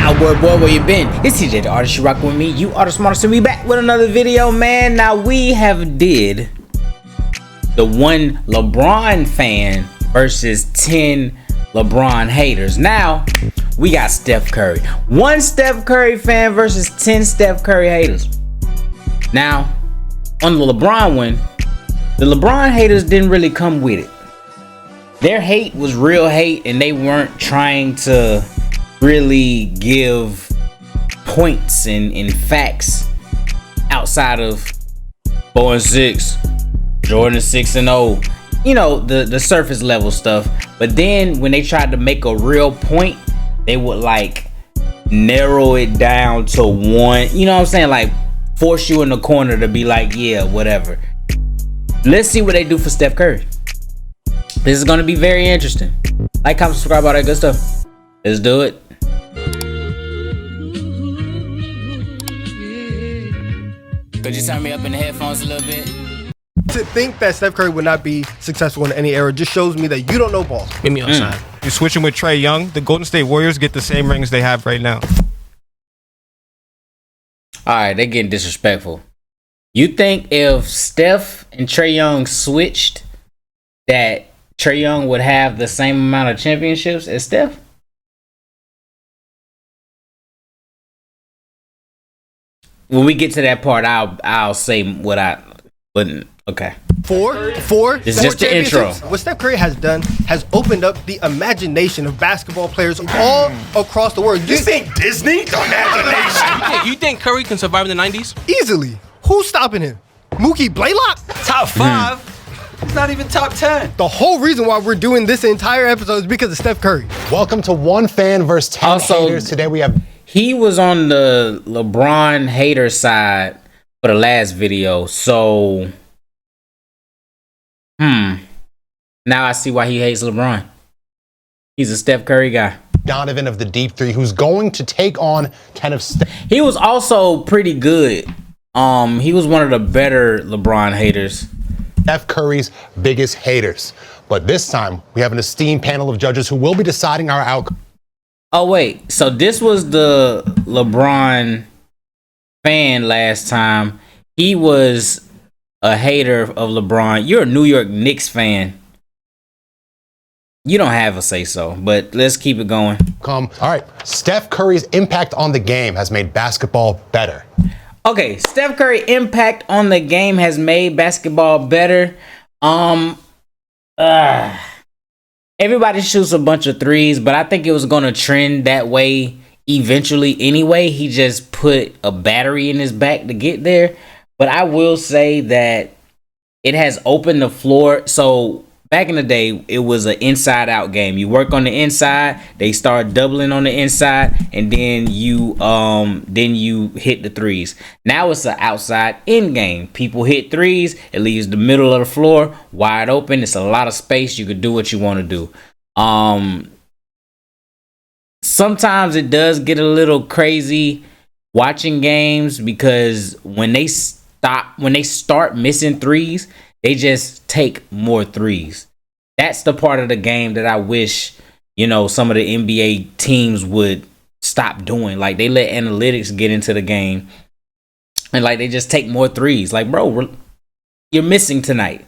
Now, boy, where you been? It's TeeJay, the artist. You rock with me. You are the smartest. And we back with another video, man. Now, we have did the one LeBron fan versus 10 LeBron haters. Now, we got Steph Curry. One Steph Curry fan versus 10 Steph Curry haters. Now, on the LeBron one, the LeBron haters didn't really come with it. Their hate was real hate, and they weren't trying to really give points and facts outside of 4-6, Jordan 6-0, you know, the surface level stuff. But then when they tried to make a real point, they would like narrow it down to one, you know what I'm saying, like force you in the corner to be like, yeah, whatever. Let's see what they do for Steph Curry. This is gonna be very interesting. Like, comment, subscribe, all that good stuff. Let's do it. Could you turn me up in the headphones a little bit? To think that Steph Curry would not be successful in any era just shows me that you don't know ball. Give me outside. You're switching with Trae Young. The Golden State Warriors get the same rings they have right now. All right, they're getting disrespectful. You think if Steph and Trae Young switched, that Trae Young would have the same amount of championships as Steph? When we get to that part, I'll say what I wouldn't. Okay. Four. It's just the intro. What Steph Curry has done has opened up the imagination of basketball players all across the world. You think Disney? The imagination. You think Curry can survive in the 90s? Easily. Who's stopping him? Mookie Blaylock? Top 5. It's not even top 10. The whole reason why we're doing this entire episode is because of Steph Curry. Welcome to One Fan versus 10 Also, haters. Today we have... He was on the LeBron hater side for the last video, so... Now I see why he hates LeBron. He's a Steph Curry guy. Donovan of the Deep Three, who's going to take on kind of... He was also pretty good. He was one of the better LeBron haters. Steph Curry's biggest haters. But this time, we have an esteemed panel of judges who will be deciding our outcome. Oh, wait. So this was the LeBron fan last time. He was a hater of LeBron. You're a New York Knicks fan. You don't have a say-so, but let's keep it going. All right. Steph Curry's impact on the game has made basketball better. Okay, Steph Curry impact on the game has made basketball better. Everybody shoots a bunch of threes, but I think it was going to trend that way eventually anyway. He just put a battery in his back to get there. But I will say that it has opened the floor. So back in the day, it was an inside-out game. You work on the inside, they start doubling on the inside, and then you hit the threes. Now it's an outside-in game. People hit threes. It leaves the middle of the floor wide open. It's a lot of space. You could do what you want to do. Sometimes it does get a little crazy watching games because when they start missing threes, they just take more threes. That's the part of the game that I wish, you know, some of the NBA teams would stop doing. Like, they let analytics get into the game and like they just take more threes. Like, bro, you're missing tonight.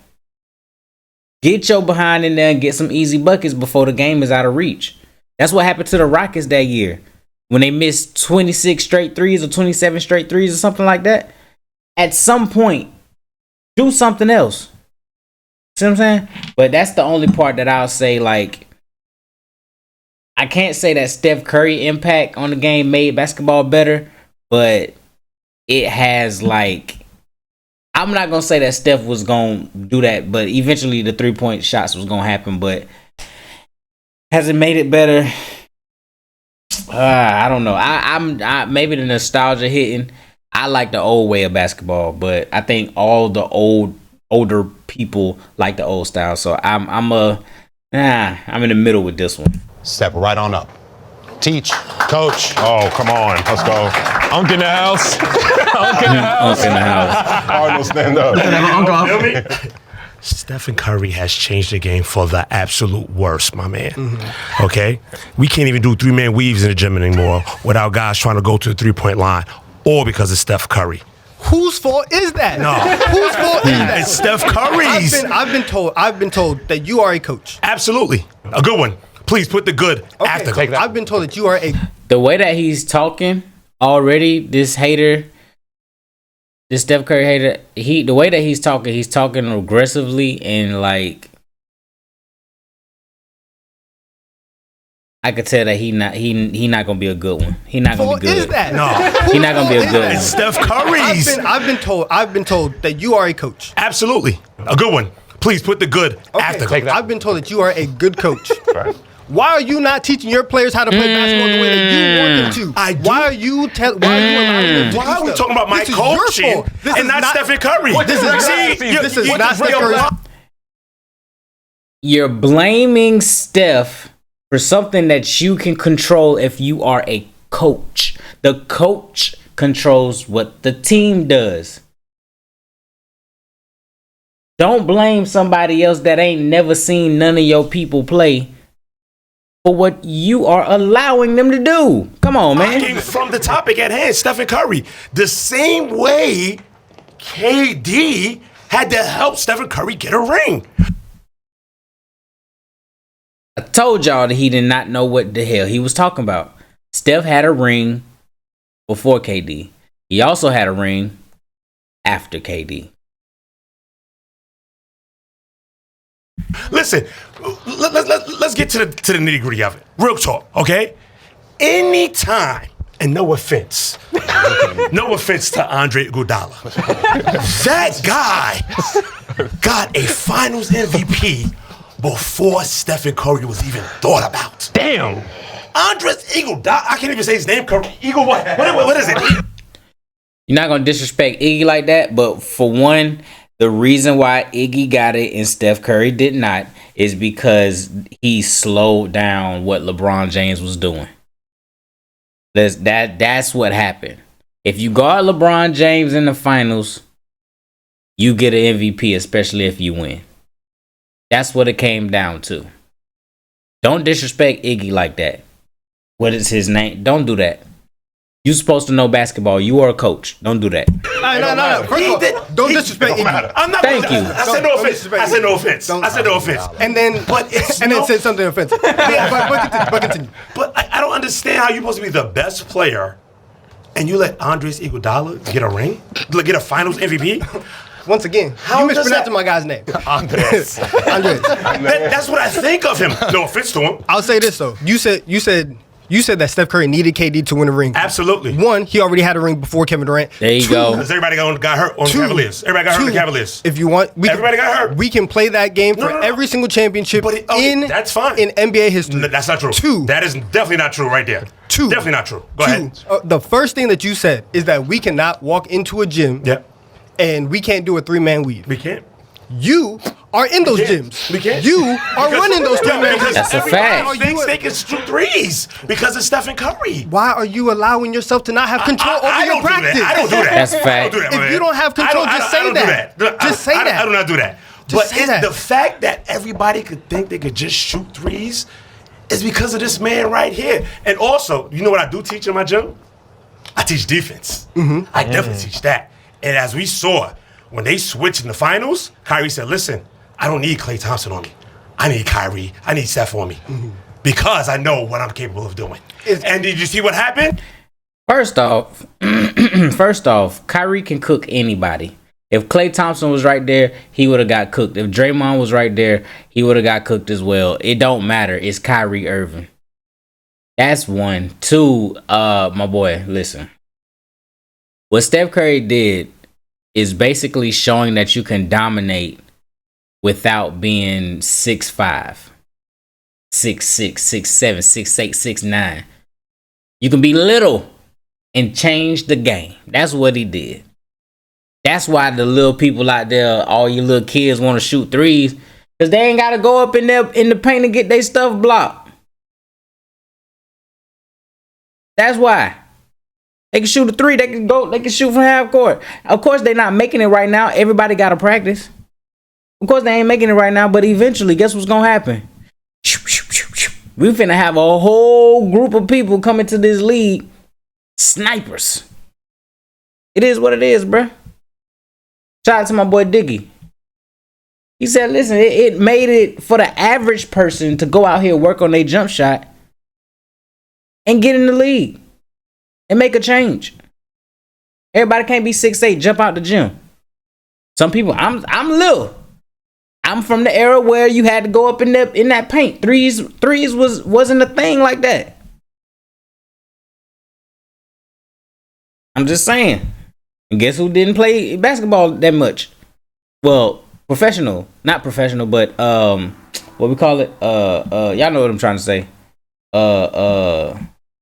Get your behind in there and get some easy buckets before the game is out of reach. That's what happened to the Rockets that year when they missed 26 straight threes or 27 straight threes or something like that. At some point, do something else. See what I'm saying? But that's the only part that I'll say, like, I can't say that Steph Curry impact on the game made basketball better, but it has, like, I'm not going to say that Steph was going to do that, but eventually the three-point shots was going to happen, but has it made it better? I don't know. I maybe the nostalgia hitting. I like the old way of basketball, but I think all the older people like the old style. So I'm in the middle with this one. Step right on up. Teach, coach. Oh, come on. Let's go. Unk in the house. Unk in the house. Unk in the house. Cardinal, stand up. Stephen Curry has changed the game for the absolute worst, my man. Okay? We can't even do three-man weaves in the gym anymore without guys trying to go to the three-point line, all because of Steph Curry. Whose fault is that? No. Whose fault is that? It's Steph Curry's. I've been told that you are a coach. Absolutely. A good one. Please put the good after. Take that. I've been told that you are a. The way that he's talking already, this Steph Curry hater, the way that he's talking aggressively and like I could tell that he not gonna be a good one. He not gonna be good. Is that? No. He not gonna be a good one. It's Steph Curry's. I've been told that you are a coach. Absolutely. A good one. Please put the good after. Take that. I've been told that you are a good coach. Right. Why are you not teaching your players how to play basketball the way that you want them to? I do. Why are you allowing them to Why do are we stuff? talking about my This is your coaching fault. This and is not Stephen Curry? This is not Steph Curry. You're blaming Steph for something that you can control if you are a coach. The coach controls what the team does. Don't blame somebody else that ain't never seen none of your people play for what you are allowing them to do. Come on, man. From the topic at hand, Stephen Curry. The same way KD had to help Stephen Curry get a ring. I told y'all that he did not know what the hell he was talking about. Steph had a ring before KD. He also had a ring after KD. Listen, let's get to the nitty gritty of it. Real talk, okay? Anytime, and no offense to Andre Iguodala, that guy got a Finals MVP before Stephen Curry was even thought about. Damn. Andres Iguodala, I can't even say his name. Eagle what? What is it? You're not gonna disrespect Iggy like that, but for one, the reason why Iggy got it and Steph Curry did not is because he slowed down what LeBron James was doing. That's what happened. If you guard LeBron James in the finals, you get an MVP, especially if you win. That's what it came down to. Don't disrespect Iggy like that. What is his name? Don't do that. You're supposed to know basketball. You are a coach. Don't do that. No. First of all, don't disrespect Iggy. I'm not. Thank you. I said no offense. I said no offense. I said no offense. And then said something offensive. But continue. But I don't understand how you're supposed to be the best player and you let Andres Iguodala get a ring, get a Finals MVP. Once again, you mispronounced my guy's name. Andres. That's what I think of him. No offense to him. I'll say this though. You said that Steph Curry needed KD to win a ring. Absolutely. One, he already had a ring before Kevin Durant. There you go. Because everybody got hurt on the Cavaliers. Everybody got hurt on the Cavaliers. If you want, everybody got hurt. We can play that game for every single championship that's fine. in NBA history. No, that's not true. Two. That is definitely not true right there. Two. Definitely not true. Go ahead. The first thing that you said is that we cannot walk into a gym and we can't do a three-man weave. We can't. You are in those gyms. We can't. You are running those three-man weaves. That's a fact. Thinks they can shoot threes because of Stephen Curry. Why are you allowing yourself to not have control over your practice? I don't do that. That's a fact. If you don't have control, just say that. Just say that. I do not do that. Just But say that. the fact that everybody could think they could just shoot threes is because of this man right here. And also, you know what I do teach in my gym? I teach defense. I definitely teach that. And as we saw, when they switched in the finals, Kyrie said, listen, I don't need Klay Thompson on me. I need Kyrie. I need Steph on me. Because I know what I'm capable of doing. And did you see what happened? First off, Kyrie can cook anybody. If Klay Thompson was right there, he would have got cooked. If Draymond was right there, he would have got cooked as well. It don't matter. It's Kyrie Irving. That's one. Two, my boy, listen. What Steph Curry did is basically showing that you can dominate without being 6'5", 6'6", 6'7", 6'8", 6'9". You can be little and change the game. That's what he did. That's why the little people out there, all you little kids want to shoot threes, because they ain't got to go up in the paint and get their stuff blocked. That's why. They can shoot a three. They can shoot from half court. Of course, they're not making it right now. Everybody got to practice. Of course, they ain't making it right now, but eventually, guess what's gonna happen? We finna have a whole group of people coming to this league, snipers. It is what it is, bruh. Shout out to my boy Diggy. He said, listen, it made it for the average person to go out here, work on their jump shot, and get in the league and make a change. Everybody can't be 6'8", jump out the gym. Some people, I'm little. I'm from the era where you had to go up in that paint. Threes wasn't a thing like that. I'm just saying. And guess who didn't play basketball that much? Well, professional, not professional, but what we call it? Y'all know what I'm trying to say.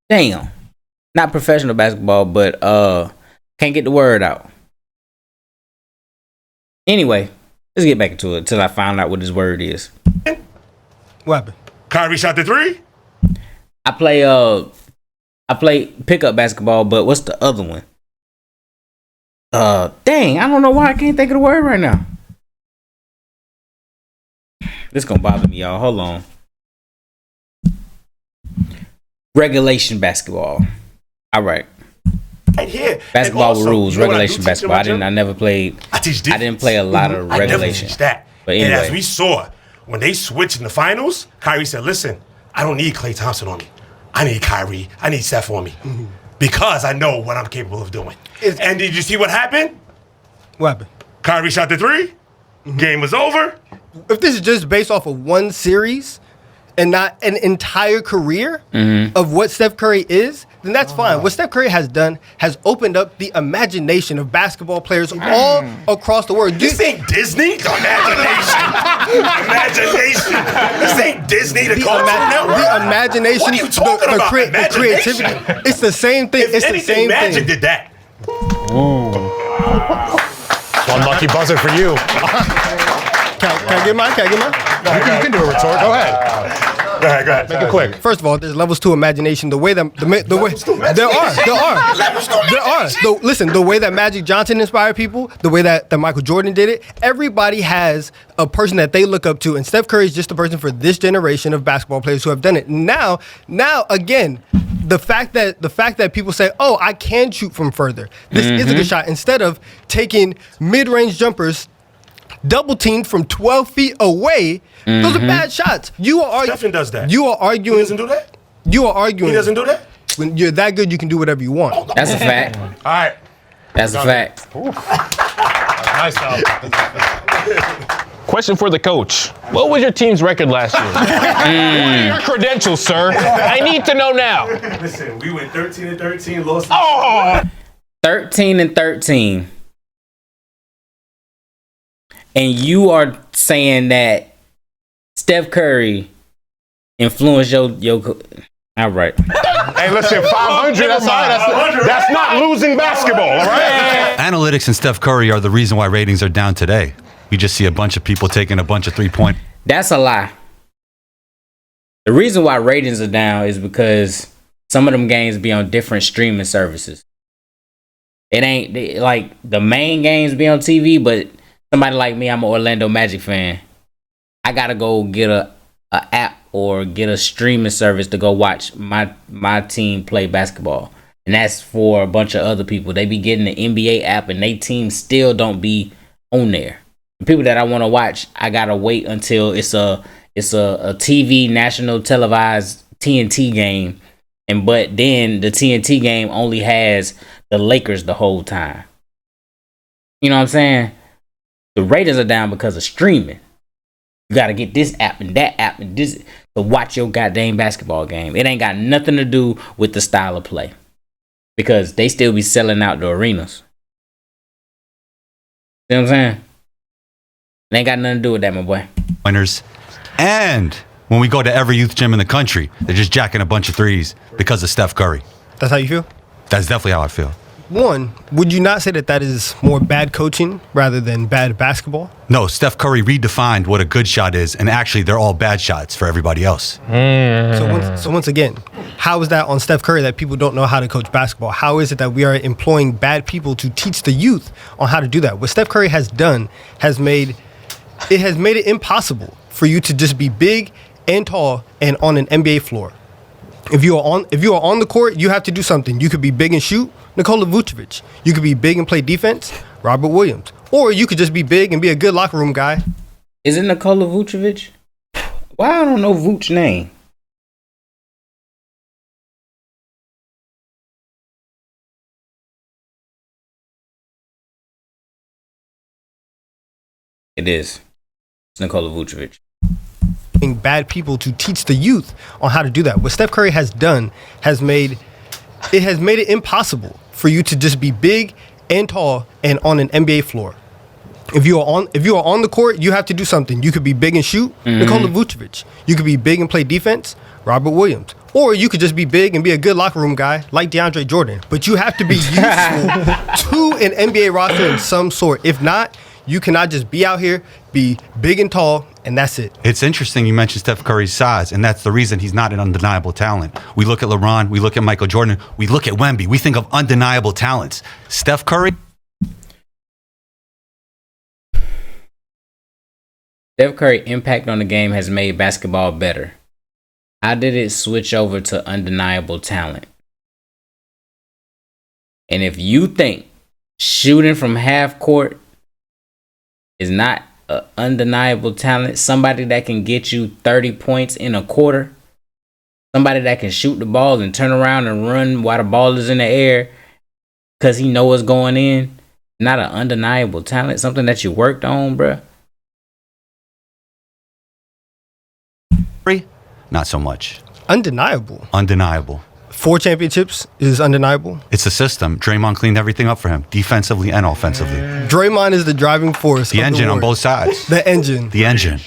Damn, not professional basketball, but can't get the word out. Anyway. Let's get back into it until I find out what this word is. What happened? Kyrie shot the three. I play pickup basketball, but what's the other one? Dang, I don't know why I can't think of the word right now. This gonna bother me, y'all. Hold on. Regulation basketball. All right. Right here. Basketball with rules, regulation basketball. I never played. I teach defense. I didn't play a lot of regulation. I teach that. But anyway. And as we saw, when they switched in the finals, Kyrie said, listen, I don't need Klay Thompson on me. I need Kyrie. I need Steph on me. Because I know what I'm capable of doing. And did you see what happened? What happened? Kyrie shot the three. Game was over. If this is just based off of one series and not an entire career of what Steph Curry is, then that's fine. What Steph Curry has done has opened up the imagination of basketball players all across the world. This ain't Disney. Imagination. Imagination. This ain't Disney. The Cartoon Network. The imagination, What are you talking about? the creativity. It's the same thing. If It's the anything, same Magic thing. did that. One lucky buzzer for you. Can I get mine? You can do a retort. Go ahead. Go ahead. Make it quick. First of all, there's levels to imagination. The way that listen, the way that Magic Johnson inspired people, the way that Michael Jordan did it, everybody has a person that they look up to, and Steph Curry is just the person for this generation of basketball players who have done it. Now again, the fact that people say, "Oh, I can shoot from further. This is a good shot," instead of taking mid-range jumpers double teamed from 12 feet away, those are bad shots. Stephen does that. You are arguing. He doesn't do that? You are arguing. He doesn't do that? When you're that good, you can do whatever you want. That's a fact. All right. That's a fact. Nice job. Question for the coach. What was your team's record last year? What are your credentials, sir? I need to know now. Listen, we went 13-13, lost. 13-13. And you are saying that Steph Curry influenced your all right. Hey, listen, 500, that's not losing basketball, all right? Analytics and Steph Curry are the reason why ratings are down today. You just see a bunch of people taking a bunch of three-point. That's a lie. The reason why ratings are down is because some of them games be on different streaming services. It ain't like the main games be on TV, but somebody like me, I'm an Orlando Magic fan. I gotta go get a app or get a streaming service to go watch my team play basketball. And that's for a bunch of other people. They be getting the NBA app and they team still don't be on there. The people that I want to watch, I gotta wait until it's a TV national televised TNT game. But then the TNT game only has the Lakers the whole time. You know what I'm saying? The ratings are down because of streaming. You got to get this app and that app and this to watch your goddamn basketball game. It ain't got nothing to do with the style of play because they still be selling out the arenas. You know what I'm saying? It ain't got nothing to do with that, my boy. Winners. And when we go to every youth gym in the country, they're just jacking a bunch of threes because of Steph Curry. That's how you feel? That's definitely how I feel. One, would you not say that is more bad coaching rather than bad basketball? No, Steph Curry redefined what a good shot is, and actually they're all bad shots for everybody else. So once again, how is that on Steph Curry that people don't know how to coach basketball? How is it that we are employing bad people to teach the youth on how to do that? What Steph Curry has done has made It has made it impossible for you to just be big and tall and on an NBA floor. If you are on the court, you have to do something. You could be big and shoot, Nikola Vucevic. You could be big and play defense, Robert Williams. Or you could just be big and be a good locker room guy. Is it Nikola Vucevic? Why I don't know Vuc's name? It is. It's Nikola Vucevic. Bad people to teach the youth on how to do that. What Steph Curry has done has made it impossible for you to just be big and tall and on an NBA floor. If you are on the court, you have to do something. You could be big and shoot, Nikola Vucevic. You could be big and play defense, Robert Williams. Or you could just be big and be a good locker room guy like DeAndre Jordan. But you have to be useful to an NBA roster in some sort. If not, you cannot just be out here, be big and tall, and that's it. It's interesting you mentioned Steph Curry's size, and that's the reason he's not an undeniable talent. We look at LeBron, we look at Michael Jordan, we look at Wemby. We think of undeniable talents. Steph Curry? Steph Curry's impact on the game has made basketball better. How did it switch over to undeniable talent? And if you think shooting from half court is not an undeniable talent, somebody that can get you 30 points in a quarter, somebody that can shoot the ball and turn around and run while the ball is in the air because he knows what's going in, not an undeniable talent, something that you worked on, bruh. Not so much. Undeniable. Undeniable. 4 championships is undeniable. It's a system. Draymond cleaned everything up for him, defensively and offensively. Draymond is the driving force. The engine on both sides. The engine. The engine.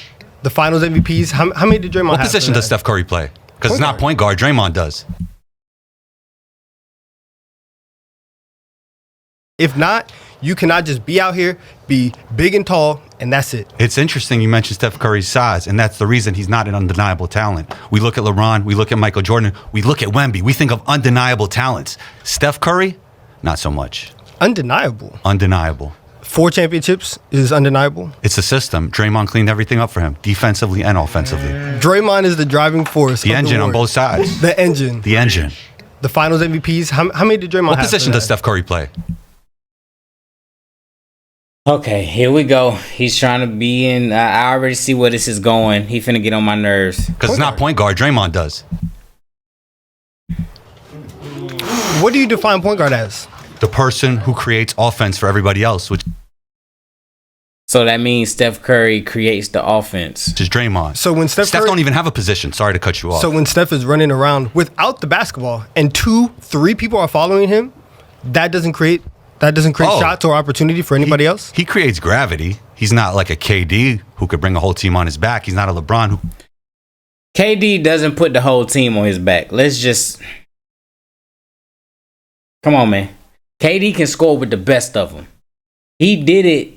The finals MVPs. How many did Draymond have? What position does Steph Curry play? Because it's not point guard. Draymond does. If not, you cannot just be out here, be big and tall, and that's it. It's interesting you mentioned Steph Curry's size, and that's the reason he's not an undeniable talent. We look at LeBron, we look at Michael Jordan, we look at Wemby. We think of undeniable talents. Steph Curry, not so much. Undeniable. Undeniable. 4 championships is undeniable. It's a system. Draymond cleaned everything up for him, defensively and offensively. Draymond is the driving force. The engine on both sides. The engine. The engine. The finals MVPs. How many did Draymond have? What position does Steph Curry play? Okay, here we go. He's trying to be in. I already see where this is going. He finna get on my nerves. Because it's not point guard. Draymond does. What do you define point guard as? The person who creates offense for everybody else, which So that means Steph Curry creates the offense. is Draymond. So when Steph Curry, don't even have a position. Sorry to cut you off. So when Steph is running around without the basketball and 2-3 people are following him, that doesn't create shots or opportunity for anybody else? He creates gravity. He's not like a KD who could bring a whole team on his back. He's not a LeBron who... KD doesn't put the whole team on his back. Let's just... Come on, man. KD can score with the best of them. He did it.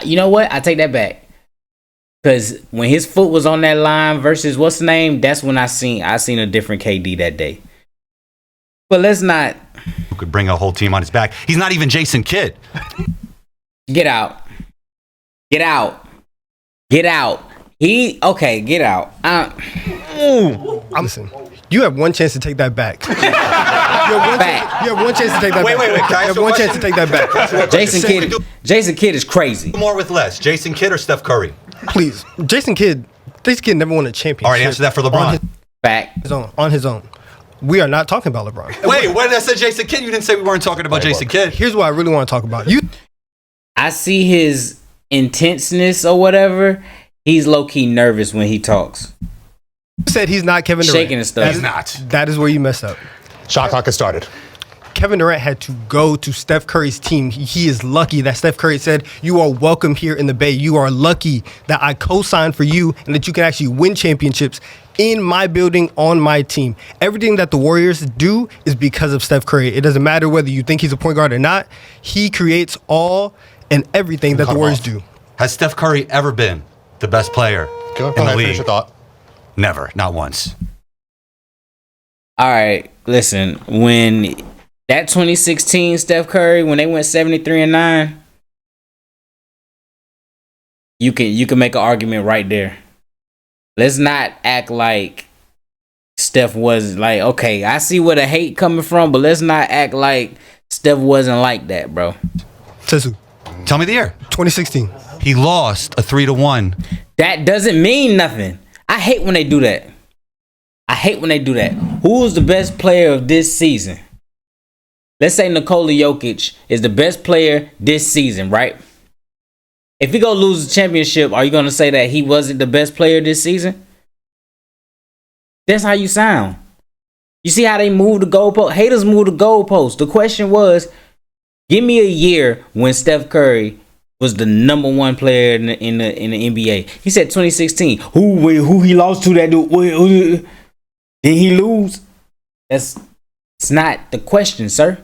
You know what? I take that back. Because when his foot was on that line versus what's the name, that's when I seen a different KD that day. But let's not... Who could bring a whole team on his back. He's not even Jason Kidd. Get out. Get out. Get out. Get out. Listen, you have one chance to take that back. You have one chance to take that back. Wait. You have one chance to take that back. Jason Kidd is crazy. More with less. Jason Kidd or Steph Curry? Please. Jason Kidd never won a championship. All right, answer that for LeBron. On his own. We are not talking about LeBron. Wait, when I said Jason Kidd, you didn't say we weren't talking about Jason Kidd. Here's what I really want to talk about. I see his intenseness or whatever. He's low-key nervous when he talks. You said he's not Kevin Durant. Shaking his stuff. He's not. That is where you messed up. Shot clock has started. Kevin Durant had to go to Steph Curry's team. He is lucky that Steph Curry said, "You are welcome here in the Bay. You are lucky that I co-signed for you and that you can actually win championships in my building on my team." Everything that the Warriors do is because of Steph Curry. It doesn't matter whether you think he's a point guard or not. He creates all and everything that the Warriors do. Has Steph Curry ever been the best player Go in the ahead, league? finish your thought. Never. Not once. All right, listen. When that 2016 Steph Curry, when they went 73-9, you can make an argument right there. Let's not act like Steph was like, okay, I see where the hate coming from, but let's not act like Steph wasn't like that, bro. Tesu, Tell me the year. 2016. He lost a 3-1. That doesn't mean nothing. I hate when they do that. Who's the best player of this season? Let's say Nikola Jokic is the best player this season, right? If he go lose the championship, are you going to say that he wasn't the best player this season? That's how you sound. You see how they move the goalpost? Haters move the goalpost. The question was, give me a year when Steph Curry was the number one player in the NBA. He said 2016. Who he lost to that dude? Did he lose? It's not the question, sir.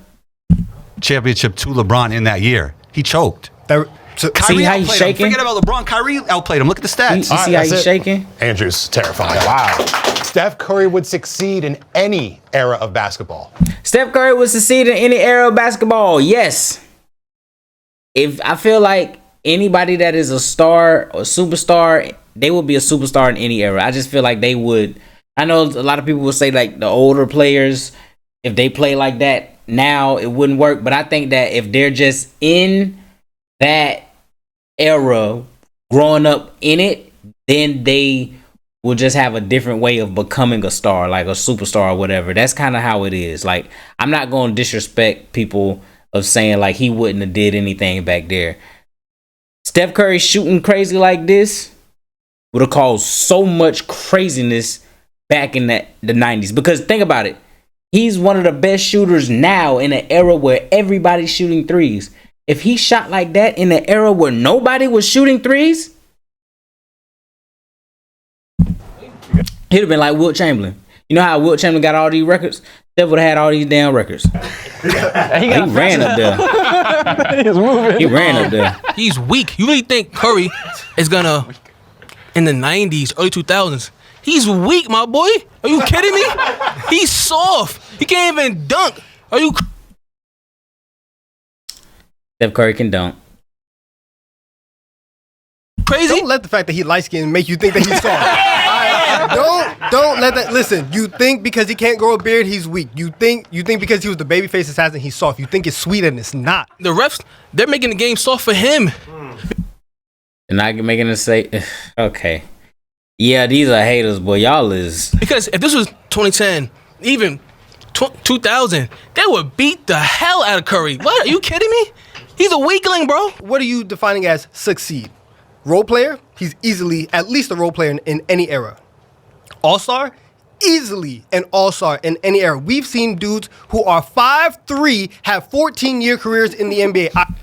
Championship to LeBron in that year. He choked. See how he's shaking? Forget about LeBron. Kyrie outplayed him. Look at the stats. You see how he's shaking? Andrew's terrifying. Wow. Steph Curry would succeed in any era of basketball. Steph Curry would succeed in any era of basketball. Yes. If I feel like anybody that is a star or superstar, they would be a superstar in any era. I just feel like they would. I know a lot of people will say like the older players, if they play like that now, it wouldn't work. But I think that if they're just in that era, growing up in it, then they will just have a different way of becoming a star, like a superstar or whatever. That's kind of how it is. Like, I'm not going to disrespect people of saying like he wouldn't have did anything back there. Steph Curry shooting crazy like this would have caused so much craziness back in the 90s. Because think about it. He's one of the best shooters now in an era where everybody's shooting threes. If he shot like that in an era where nobody was shooting threes, he'd have been like Wilt Chamberlain. You know how Wilt Chamberlain got all these records? Steph would have had all these damn records. he ran up there. He ran up there. He's weak. You really think Curry is gonna in the 90s, early 2000s? He's weak, my boy. Are you kidding me? He's soft. He can't even dunk. Are you Steph Curry can dunk. crazy? Don't let the fact that he light skinned make you think that he's soft. Don't let that. Listen, you think because he can't grow a beard, he's weak. You think because he was the babyface assassin, he's soft. You think it's sweet and it's not. The refs, they're making the game soft for him. And not making it say, okay. Yeah, these are haters, boy. Y'all is. Because if this was 2010, even 2000, they would beat the hell out of Curry. What? Are you kidding me? He's a weakling, bro. What are you defining as succeed? Role player? He's easily at least a role player in any era. All-star? Easily an all-star in any era. We've seen dudes who are 5'3", have 14-year careers in the NBA.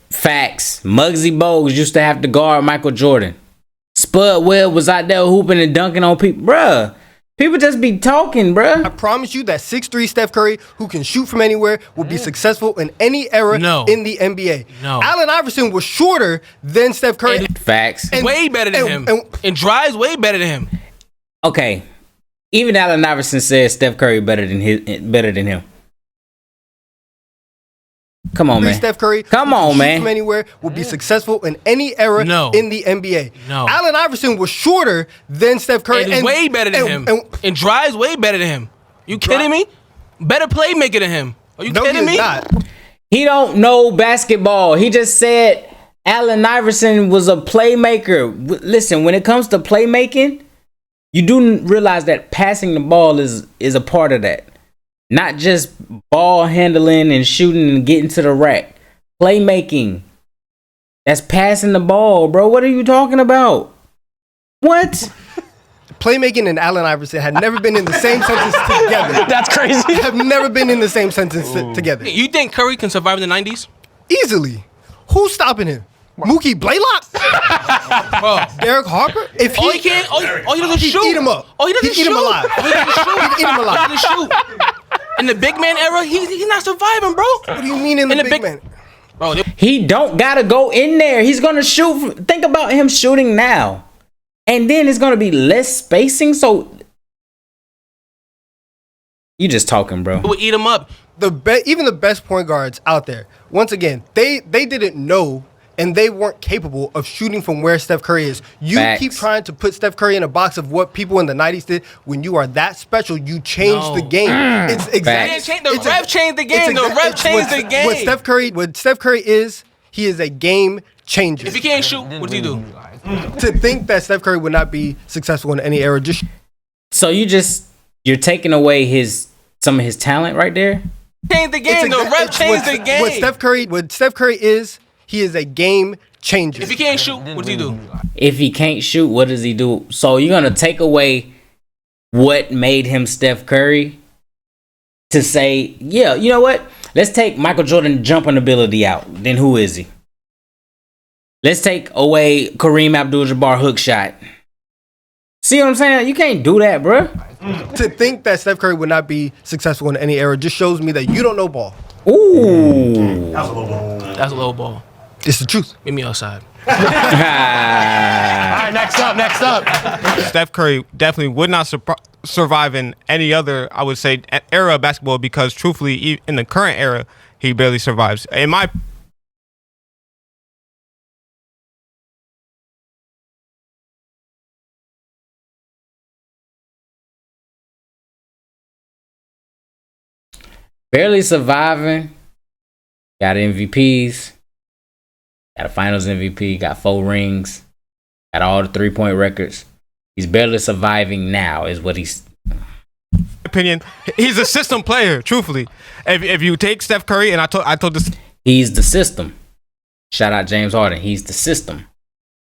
Facts. Muggsy Bogues used to have to guard Michael Jordan. Spud Webb was out there hooping and dunking on people. Bruh, people just be talking, bruh. I promise you that 6'3" Steph Curry, who can shoot from anywhere, will be successful in any era in the NBA. No. Allen Iverson was shorter than Steph Curry. Facts. Way better than him. And drives way better than him. Okay. Even Allen Iverson says Steph Curry better than him. Come on, man. Steph Curry, come on, man. From anywhere will be successful in any era in the NBA. No. Allen Iverson was shorter than Steph Curry And way better than him. And drives way better than him. You kidding me? Better playmaker than him. Are you kidding me? Not. He don't know basketball. He just said Allen Iverson was a playmaker. Listen, when it comes to playmaking, you do realize that passing the ball is a part of that. Not just ball handling and shooting and getting to the rack. Playmaking. That's passing the ball, bro. What are you talking about? What? Playmaking and Allen Iverson had never been in the same sentence together. That's crazy. Have never been in the same sentence together. You think Curry can survive in the 90s? Easily. Who's stopping him? Mookie Blaylock? Bro. Derek Harper? If All he doesn't he'd shoot. eat him up. All he doesn't He'd eat shoot. him alive. All he doesn't shoot. He'd eat him alive. He doesn't shoot. In the big man era, he's not surviving, bro. What do you mean in the big man? Bro, He don't gotta go in there. He's gonna shoot. Think about him shooting now, and then it's gonna be less spacing. So you just talking, bro. would eat him up. Even the best point guards out there, once again, they didn't know and they weren't capable of shooting from where Steph Curry is. You Facts. keep trying to put Steph Curry in a box of what people in the 90s did. When you are that special, you change the game. It's exactly. The ref changed the game. The ref changed the game. What Steph Curry is, he is a game changer. If he can't shoot, what does he do? To think that Steph Curry would not be successful in any era, just So you're taking away some of his talent right there. Change the game. The ref changed the game. What Steph Curry is, he is a game changer. If he can't shoot, what does he do? If he can't shoot, what does he do? So you're gonna take away what made him Steph Curry to say, yeah, you know what? Let's take Michael Jordan jumping ability out. Then who is he? Let's take away Kareem Abdul-Jabbar hook shot. See what I'm saying? You can't do that, bruh. To think that Steph Curry would not be successful in any era just shows me that you don't know ball. Ooh. That was a low ball. That's a low ball. It's the truth. Meet me outside. All right, next up. Steph Curry definitely would not survive in any other, I would say, era of basketball because, truthfully, in the current era, he barely survives. In my Barely surviving. Got MVPs. Got a Finals MVP. Got 4 rings. Got all the 3-point records. He's barely surviving now, is what he's. opinion, he's a system player. Truthfully, if you take Steph Curry, and I told this, He's the system. Shout out James Harden. He's the system.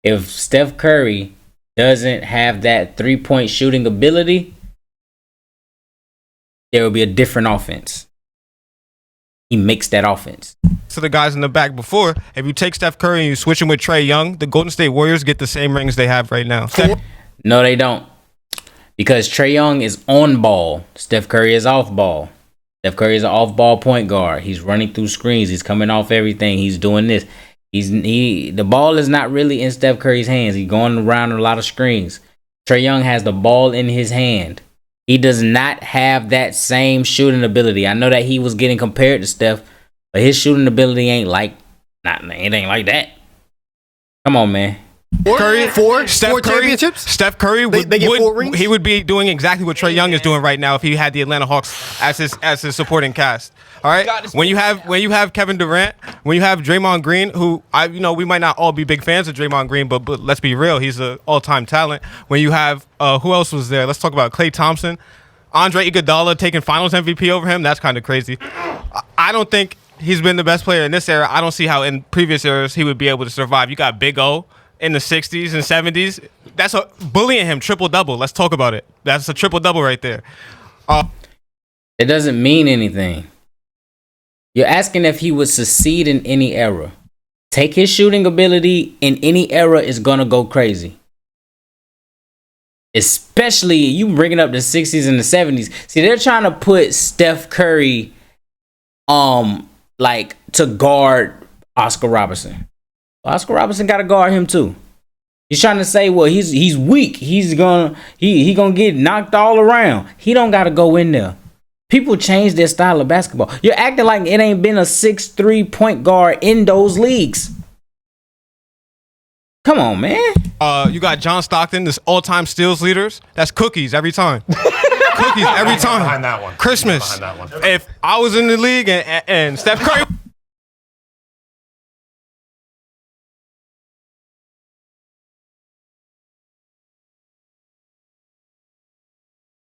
If Steph Curry doesn't have that 3-point shooting ability, there will be a different offense. He makes that offense. to the guys in the back before, if you take Steph Curry and you switch him with Trae Young, the Golden State Warriors get the same rings they have right now. No, they don't. Because Trae Young is on ball. Steph Curry is off ball. Steph Curry is an off ball point guard. He's running through screens. He's coming off everything. He's doing this. The ball is not really in Steph Curry's hands. He's going around a lot of screens. Trae Young has the ball in his hand. He does not have that same shooting ability. I know that he was getting compared to Steph, but his shooting ability ain't like that. Come on, man. Four Steph Curry, championships? Steph Curry They get 4 rings? he would be doing exactly what Trae Young is doing right now if he had the Atlanta Hawks as his supporting cast. All right. When you have Kevin Durant, when you have Draymond Green, who we might not all be big fans of Draymond Green, but let's be real, he's an all-time talent. When you have who else was there? Let's talk about Klay Thompson, Andre Iguodala taking Finals MVP over him. That's kind of crazy. I don't think he's been the best player in this era. I don't see how in previous eras he would be able to survive. You got Big O in the 60s and 70s. That's bullying him, triple-double. Let's talk about it. That's a triple-double right there. It doesn't mean anything. You're asking if he would succeed in any era. Take his shooting ability in any era is going to go crazy. Especially you bringing up the 60s and the 70s. See, they're trying to put Steph Curry to guard Oscar Robertson. Oscar Robertson got to guard him too. He's trying to say, well, he's weak. He gonna get knocked all around. He don't got to go in there. People change their style of basketball. You're acting like it ain't been a 6'3" point guard in those leagues. Come on, man. You got John Stockton, this all-time steals leaders. That's cookies every time. Cookies every time. Behind that one. Christmas. Behind that one. If I was in the league and Steph Curry.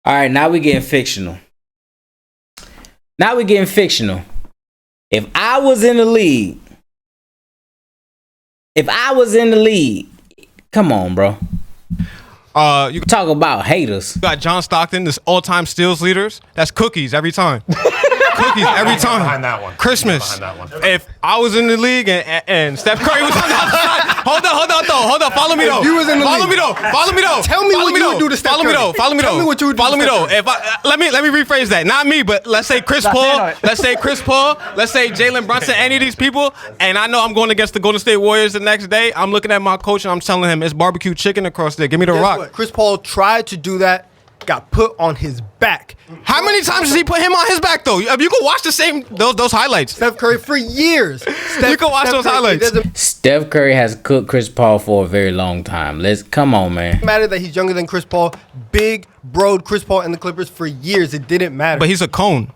All right, now we getting fictional. If I was in the league, come on, bro. You Talk about haters. got John Stockton, this all-time steals leaders. That's cookies every time. Cookies every time. Behind that one. Christmas. Behind that one. If I was in the league and Steph Curry was on the outside. Hold on. Follow me though. If you was in the Follow league. me though. Tell me what you would do to Steph Follow me Curry. though. Follow me though. Tell me what you would do to Follow me Steph though. If let me rephrase that. Not me, but let's say Chris Paul. Let's say Jalen Brunson. Any of these people, and I know I'm going against the Golden State Warriors the next day. I'm looking at my coach and I'm telling him it's barbecue chicken across there. Give me the Guess rock. what? Chris Paul tried to do that got put on his back. How many times does he put him on his back though? You can watch the same those highlights. Steph Curry for years. You can watch those highlights. Steph Curry has cooked Chris Paul for a very long time. Come on, man. It matter that he's younger than Chris Paul. Big broed Chris Paul and the Clippers for years. It didn't matter. But he's a cone.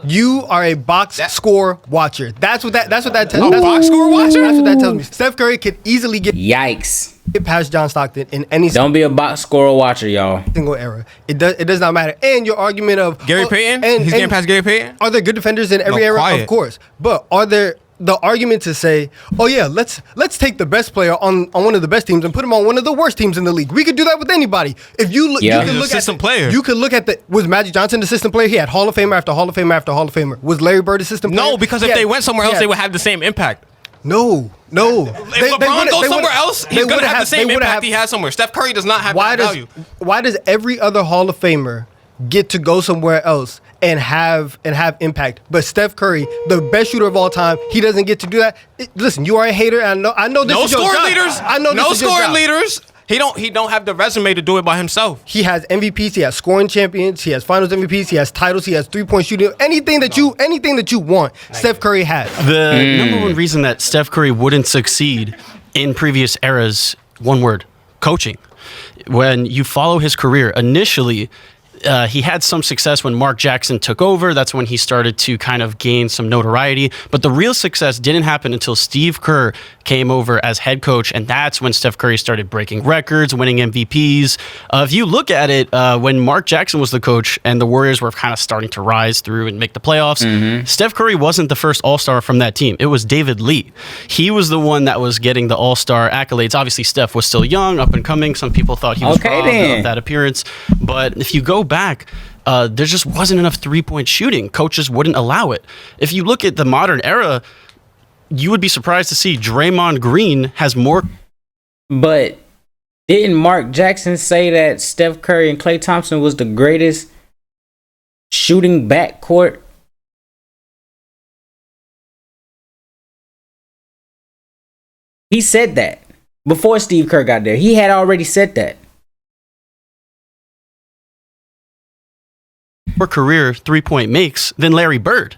You are a box score watcher. That's what that tells me. Box score watcher? That's what that tells me. Steph Curry could easily get Yikes. past John Stockton in any Don't be a box scorer watcher, y'all. single era. It does not matter. And your argument of Gary Payton? He's getting past Gary Payton? Are there good defenders in every No, era? quiet. Of course. But are there the argument to say, oh yeah, let's take the best player on one of the best teams and put him on one of the worst teams in the league. We could do that with anybody. If you look, Yeah. you could He's look an assistant player. You could look at was Magic Johnson assistant player? He had Hall of Famer after Hall of Famer after Hall of Famer. Was Larry Bird assistant player? No, because if they went somewhere else, they would have the same impact. No. If LeBron goes somewhere else, he's going to have the same impact he has somewhere. Steph Curry does not have that value. Why does every other Hall of Famer get to go somewhere else and have impact, but Steph Curry, the best shooter of all time, he doesn't get to do that? Listen, you are a hater. I know this is your job. I know this No is your scoring job. leaders. He don't have the resume to do it by himself. He has MVPs. He has scoring champions. He has Finals MVPs. He has titles. He has 3-point shooting. Anything that you want, Steph Curry has. The number one reason that Steph Curry wouldn't succeed in previous eras, one word, coaching. When you follow his career, initially, he had some success when Mark Jackson took over. That's when he started to kind of gain some notoriety. But the real success didn't happen until Steve Kerr came over as head coach, and that's when Steph Curry started breaking records, winning MVPs. If you look at it, when Mark Jackson was the coach and the Warriors were kind of starting to rise through and make the playoffs, Steph Curry wasn't the first All-Star from that team. It was David Lee. He was the one that was getting the All-Star accolades. Obviously, Steph was still young, up and coming. Some people thought he was robbed of that appearance. But if you go back, there just wasn't enough three-point shooting. Coaches wouldn't allow it. If you look at the modern era, you would be surprised to see Draymond Green has more. But didn't Mark Jackson say that Steph Curry and Klay Thompson was the greatest shooting backcourt? He said that before Steve Kerr got there. He had already said that. Career three-point makes than Larry Bird.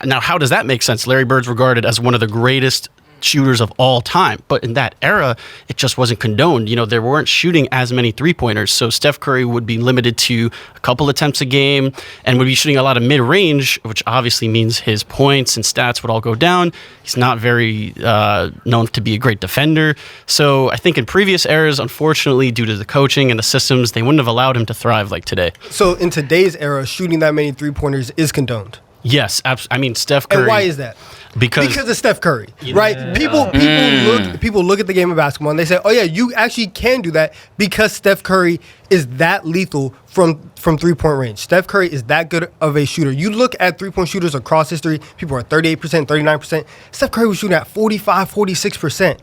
Now, how does that make sense? Larry Bird's regarded as one of the greatest shooters of all time, but in that era, it just wasn't condoned. You know, there weren't shooting as many three-pointers, so Steph Curry would be limited to a couple attempts a game and would be shooting a lot of mid-range, which obviously means his points and stats would all go down. He's not very known to be a great defender, so I think in previous eras, unfortunately, due to the coaching and the systems, they wouldn't have allowed him to thrive like today. So in today's era, shooting that many three-pointers is condoned. Yes, I mean, Steph Curry. And why is that? Because of Steph Curry, right? People look at the game of basketball and they say, "Oh yeah, you actually can do that because Steph Curry is that lethal from 3-point range. Steph Curry is that good of a shooter." You look at 3-point shooters across history, people are 38%, 39%. Steph Curry was shooting at 45, 46%.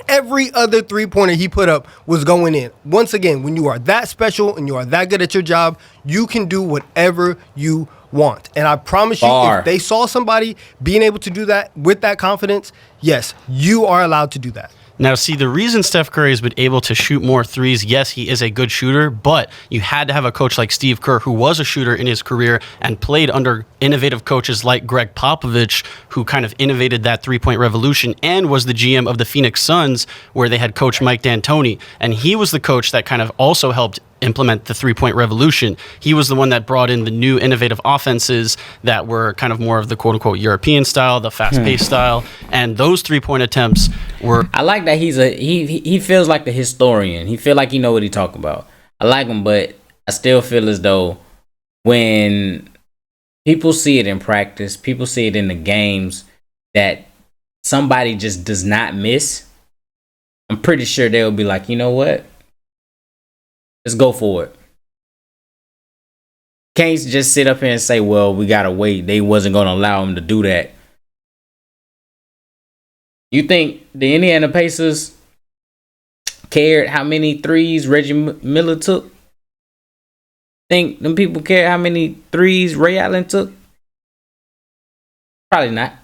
Every other three-pointer he put up was going in. Once again, when you are that special and you are that good at your job, you can do whatever you want. And I promise you, if they saw somebody being able to do that with that confidence, yes, you are allowed to do that. Now, see, the reason Steph Curry has been able to shoot more threes, yes, he is a good shooter, but you had to have a coach like Steve Kerr, who was a shooter in his career and played under innovative coaches like Greg Popovich, who kind of innovated that three-point revolution and was the GM of the Phoenix Suns, where they had coach Mike D'Antoni. And he was the coach that kind of also helped implement the three-point revolution. He was the one that brought in the new innovative offenses that were kind of more of the quote-unquote European style, the fast-paced style, and those three-point attempts were... I like that he feels like the historian. He feel like he know what he talking about. I like him, but I still feel as though when people see it in practice, people see it in the games, that somebody just does not miss, I'm pretty sure they'll be like, you know what? Let's go for it. Can't just sit up here and say, well, we gotta wait. They wasn't gonna allow him to do that. You think the Indiana Pacers cared how many threes Reggie Miller took? Think them people care how many threes Ray Allen took? Probably not.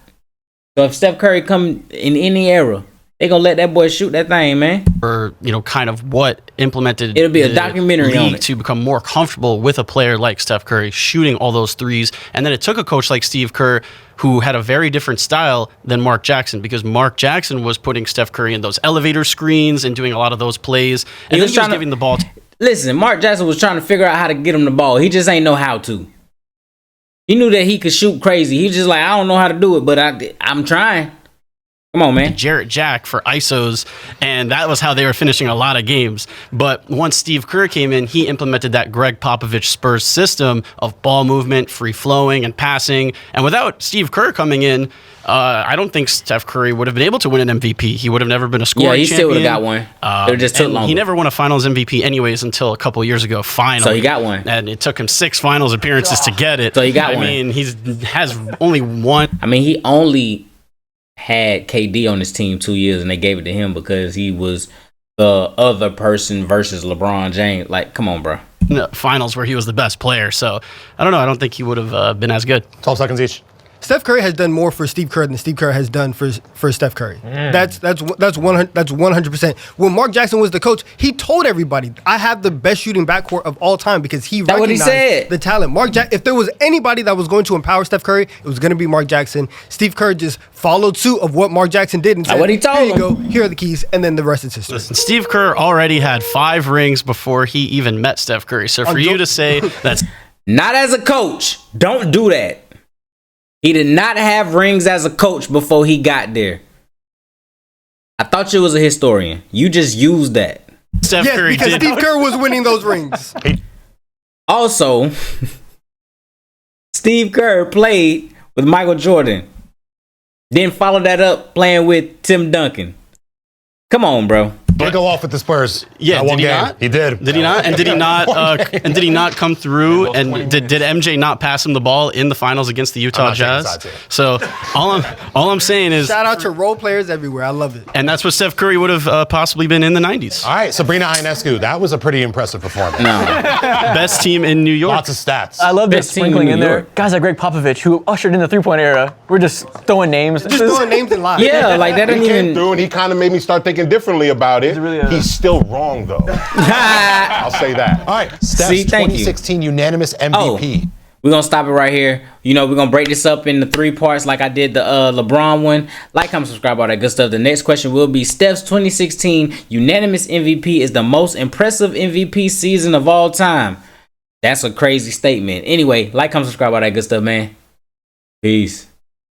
So if Steph Curry come in any era They gonna let that boy shoot that thing, man. Or kind of what implemented. It'll be a the documentary on league it to become more comfortable with a player like Steph Curry shooting all those threes. And then it took a coach like Steve Kerr, who had a very different style than Mark Jackson, because Mark Jackson was putting Steph Curry in those elevator screens and doing a lot of those plays. And he was giving the ball. Listen, Mark Jackson was trying to figure out how to get him the ball. He just ain't know how to. He knew that he could shoot crazy. He was just like, I don't know how to do it, but I'm trying. Come on, man. Jarrett Jack for ISOs, and that was how they were finishing a lot of games. But once Steve Kerr came in, he implemented that Greg Popovich Spurs system of ball movement, free flowing, and passing. And without Steve Kerr coming in, I don't think Steph Curry would have been able to win an MVP. He would have never been a scoring champion. Yeah, he still would have got one. It just took longer. He never won a Finals MVP anyways until a couple years ago, finally. So he got one. And it took him 6 Finals appearances to get it. So he got one. I mean, he has only one. I mean, he only had KD on his team 2 years, and they gave it to him because he was the other person versus LeBron James. Like, come on, bro. Finals where he was the best player. So I don't know. I don't think he would have been as good. 12 seconds each. Steph Curry has done more for Steve Kerr than Steve Kerr has done for Steph Curry. That's 100%. When Mark Jackson was the coach, he told everybody, "I have the best shooting backcourt of all time," because he recognized the talent. If there was anybody that was going to empower Steph Curry, it was going to be Mark Jackson. Steve Kerr just followed suit of what Mark Jackson did and said, what he told "Here you him. go. Here are the keys," and then the rest is history. Listen, Steve Kerr already had 5 rings before he even met Steph Curry. So for you to say that's not as a coach, don't do that. He did not have rings as a coach before he got there. I thought you was a historian. You just used that. Steph Curry because did. Steve Kerr was winning those rings. Also, Steve Kerr played with Michael Jordan. Then follow that up playing with Tim Duncan. Come on, bro. Did go off with the Spurs. Yeah, one did he game. not? He did. Did he not? And did he not? And did he not come through? And did MJ not pass him the ball in the finals against the Utah Jazz? So all I'm saying is, shout out to role players everywhere. I love it. And that's what Steph Curry would have possibly been in the 90s. All right, Sabrina Ionescu. That was a pretty impressive performance. Best team in New York. Lots of stats. I love this Best team sprinkling in in New there. York. Guys like Greg Popovich, who ushered in the three-point era. We're just throwing names. Just throwing names in line. Yeah, like that He didn't came even. through and he kind of made me start thinking differently about it. He's still wrong though. I'll say that. All right, Steph's See, thank you. 2016 unanimous MVP. We're going to stop it right here. We're going to break this up into 3 parts like I did the LeBron one. Like, comment, subscribe, all that good stuff. The next question will be Steph's 2016 unanimous MVP is the most impressive MVP season of all time. That's a crazy statement. Anyway, like, comment, subscribe, all that good stuff, man. Peace.